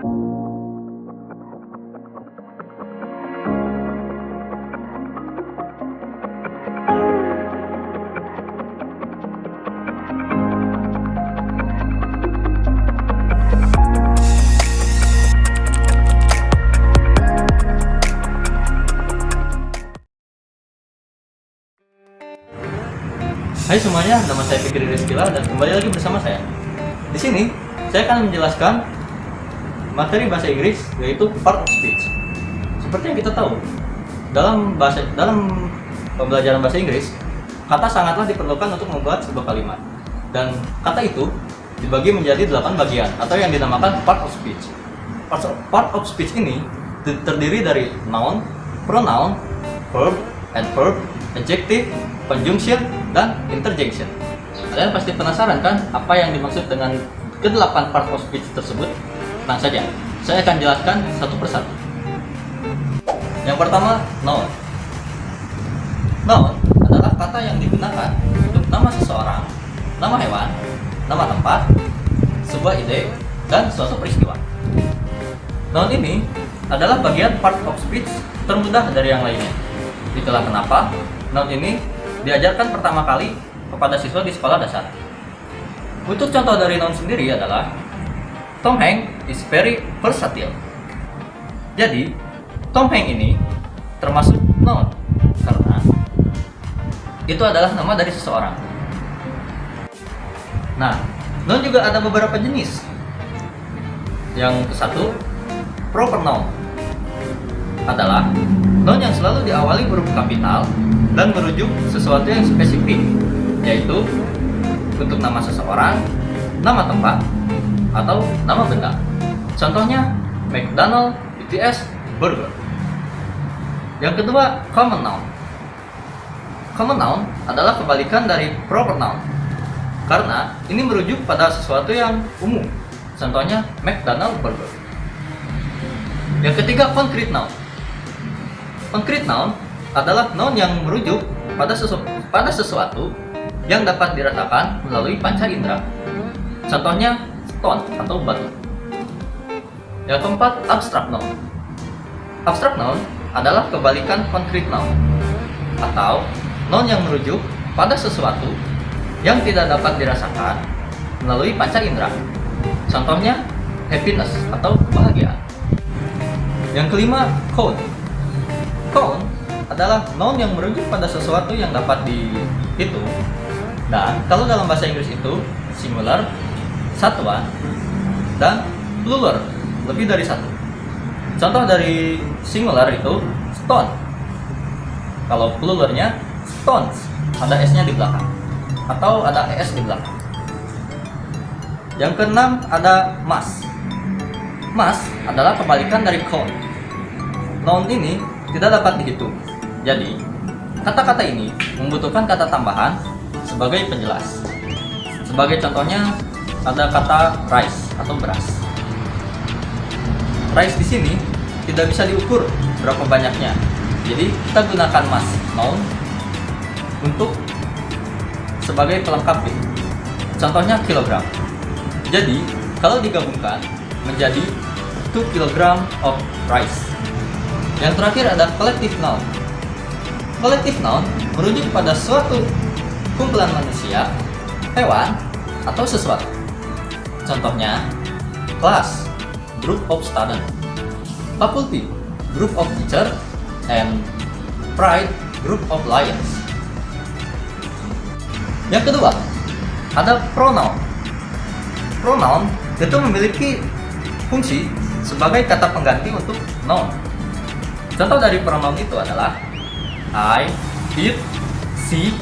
Hai semuanya, nama saya Fikri Rizkila dan kembali lagi bersama saya. Di sini, saya akan menjelaskan materi bahasa Inggris yaitu part of speech. Seperti yang kita tahu, dalam pembelajaran bahasa Inggris, kata sangatlah diperlukan untuk membuat sebuah kalimat. Dan kata itu dibagi menjadi 8 bagian atau yang dinamakan part of speech. Part of speech ini terdiri dari noun, pronoun, verb, adverb, adjective, conjunction, dan interjection. Kalian pasti penasaran kan apa yang dimaksud dengan ke-8 part of speech tersebut? Tenang saja, saya akan jelaskan satu persatu. Yang pertama, noun. Noun adalah kata yang digunakan untuk nama seseorang, nama hewan, nama tempat, sebuah ide, dan suatu peristiwa. Noun ini adalah bagian part of speech termudah dari yang lainnya. Itulah kenapa noun ini diajarkan pertama kali kepada siswa di sekolah dasar. Untuk contoh dari noun sendiri adalah Tom Hanks is very versatile. Jadi, Tom Hanks ini termasuk noun karena itu adalah nama dari seseorang. Nah, noun juga ada beberapa jenis. Yang ke satu, proper noun adalah noun yang selalu diawali huruf kapital dan merujuk sesuatu yang spesifik, yaitu untuk nama seseorang, nama tempat, atau nama benda. Contohnya McDonald, BTS, Burger. Yang kedua, common noun. Common noun adalah kebalikan dari proper noun karena ini merujuk pada sesuatu yang umum. Contohnya McDonald, Burger. Yang ketiga, concrete noun. Concrete noun adalah noun yang merujuk pada sesuatu yang dapat dirasakan melalui panca indera. Contohnya stone atau batu. Yang keempat, abstract noun. Abstract noun adalah kebalikan concrete noun atau noun yang merujuk pada sesuatu yang tidak dapat dirasakan melalui panca indera. Contohnya happiness atau kebahagiaan. Yang kelima, code. Code adalah noun yang merujuk pada sesuatu yang dapat dihitung, dan kalau dalam bahasa Inggris itu singular, satuan, dan plural, lebih dari satu. Contoh dari singular itu stone. Kalau pluralnya stones, ada s-nya di belakang atau ada es di belakang. Yang keenam ada mass. Mass adalah kebalikan dari count. Noun ini tidak dapat dihitung. Jadi, kata-kata ini membutuhkan kata tambahan sebagai penjelas. Sebagai contohnya, ada kata rice atau beras. Rice di sini tidak bisa diukur berapa banyaknya. Jadi, kita gunakan mass noun untuk sebagai pelengkap. Contohnya kilogram. Jadi, kalau digabungkan menjadi 2 kg of rice. Yang terakhir ada collective noun. Collective noun merujuk pada suatu kumpulan manusia, hewan, atau sesuatu. Contohnya, class, group of students, faculty, group of teachers, and pride, group of lions. Yang kedua, ada pronoun. Pronoun itu memiliki fungsi sebagai kata pengganti untuk noun. Contoh dari pronoun itu adalah I, it, she,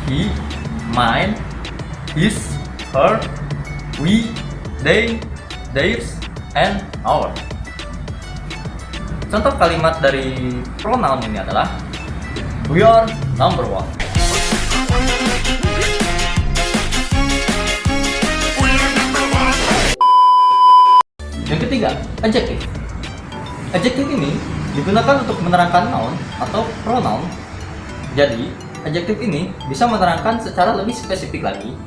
he, mine, his, her, we, they, theirs, and our. Contoh kalimat dari pronoun ini adalah we are number one. Yang ketiga, adjective. Adjective ini digunakan untuk menerangkan noun atau pronoun. Jadi, adjektif ini bisa menerangkan secara lebih spesifik lagi,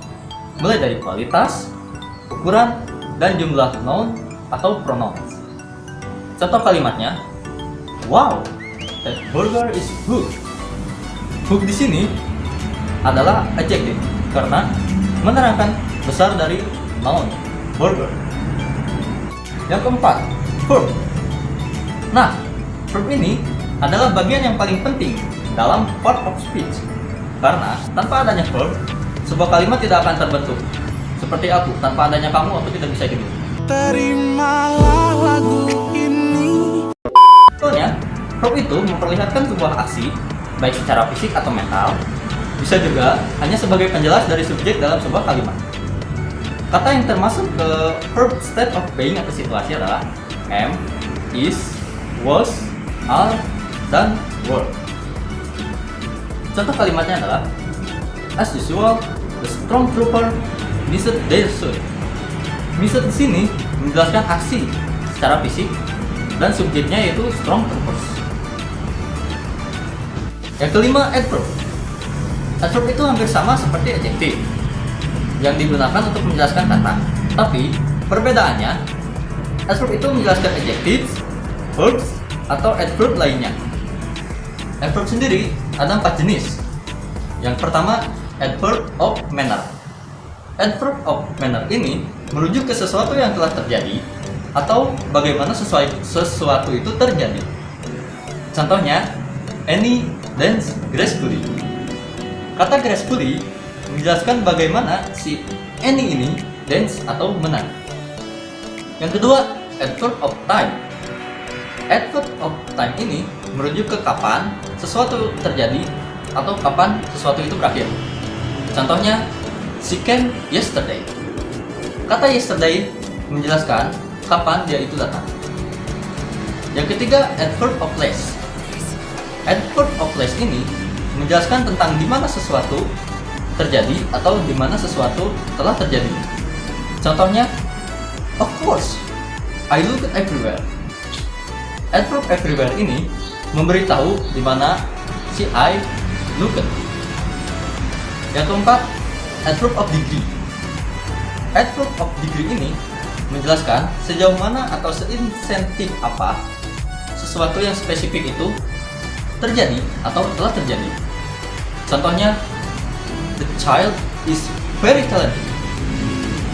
mulai dari kualitas, ukuran, dan jumlah noun atau pronouns. Contoh kalimatnya, wow, that burger is good. Good di sini adalah adjective karena menerangkan besar dari noun burger. Yang keempat, verb. Nah, verb ini adalah bagian yang paling penting dalam part of speech karena tanpa adanya verb, sebuah kalimat tidak akan terbentuk. Seperti aku, tanpa adanya kamu, aku tidak bisa hidup. Terimalah lagu ini. Soalnya, verb itu memperlihatkan sebuah aksi, baik secara fisik atau mental, bisa juga hanya sebagai penjelas dari subjek dalam sebuah kalimat. Kata yang termasuk ke verb state of being atau situasi adalah am, is, was, are, dan were. Contoh kalimatnya adalah, as usual, the strong trooper missed their suit. Missed di sini menjelaskan aksi secara fisik dan subjeknya yaitu strong troopers. Yang kelima, adverb. Adverb itu hampir sama seperti adjective yang digunakan untuk menjelaskan kata. Tapi perbedaannya, adverb itu menjelaskan adjectives, verbs, atau adverb lainnya. Adverb sendiri ada 4 jenis. Yang pertama, adverb of manner. Adverb of manner ini merujuk ke sesuatu yang telah terjadi atau bagaimana sesuatu itu terjadi. Contohnya, Annie dance gracefully. Kata gracefully menjelaskan bagaimana si Annie ini dance atau menari. Yang kedua, adverb of time. Adverb of time ini merujuk ke kapan sesuatu terjadi atau kapan sesuatu itu berakhir. Contohnya, she came yesterday. Kata yesterday menjelaskan kapan dia itu datang. Yang ketiga, adverb of place. Adverb of place ini menjelaskan tentang di mana sesuatu terjadi atau di mana sesuatu telah terjadi. Contohnya, of course, I looked everywhere. Adverb everywhere ini memberitahu di mana si I looked. Yang keempat, adverb of degree. Adverb of degree ini menjelaskan sejauh mana atau seinsentif apa sesuatu yang spesifik itu terjadi atau telah terjadi. Contohnya, the child is very talented.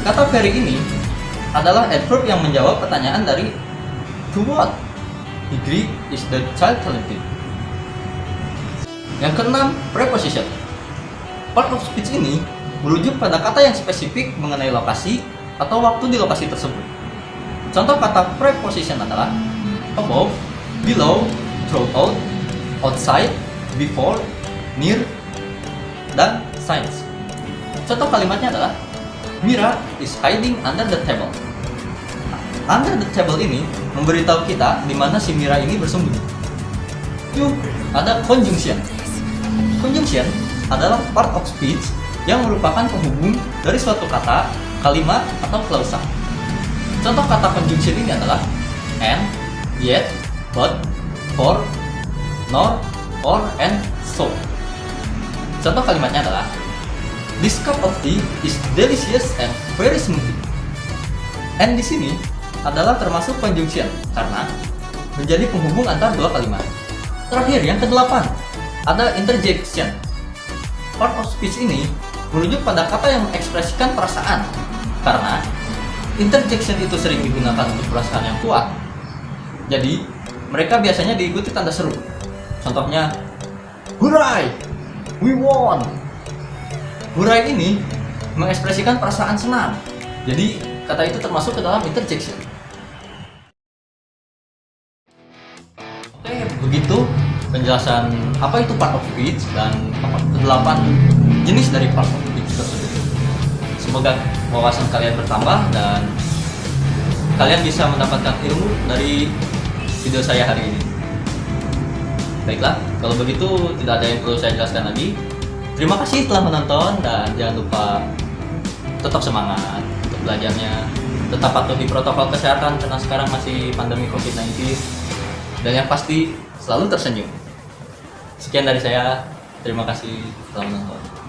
Kata very ini adalah adverb yang menjawab pertanyaan dari to what degree is the child talented. Yang keenam, preposition. Part of speech ini merujuk pada kata yang spesifik mengenai lokasi atau waktu di lokasi tersebut. Contoh kata preposition adalah above, below, throughout, outside, before, near, dan since. Contoh kalimatnya adalah Mira is hiding under the table. Under the table ini memberitahu kita di mana si Mira ini bersembunyi. Yuk, ada conjunction. Conjunction adalah part of speech yang merupakan penghubung dari suatu kata, kalimat, atau klausa. Contoh kata conjunction ini adalah and, yet, but, for, nor, or, and, so. Contoh kalimatnya adalah this cup of tea is delicious and very smoothie. And di sini adalah termasuk conjunction karena menjadi penghubung antara dua kalimat. Terakhir, yang kedelapan, ada interjection. Part of speech ini merujuk pada kata yang mengekspresikan perasaan karena interjection itu sering digunakan untuk perasaan yang kuat. Jadi, mereka biasanya diikuti tanda seru. Contohnya, hooray! We won! Hooray ini mengekspresikan perasaan senang. Jadi, kata itu termasuk ke dalam interjection. Oke, begitu penjelasan apa itu part of speech dan 8 jenis dari part of speech tersebut. Semoga wawasan kalian bertambah dan kalian bisa mendapatkan ilmu dari video saya hari ini. Baiklah, kalau begitu tidak ada yang perlu saya jelaskan lagi. Terima kasih telah menonton dan jangan lupa tetap semangat untuk belajarnya. Tetap patuhi protokol kesehatan karena sekarang masih pandemi COVID-19. Dan yang pasti selalu tersenyum. Sekian dari saya. Terima kasih telah menonton.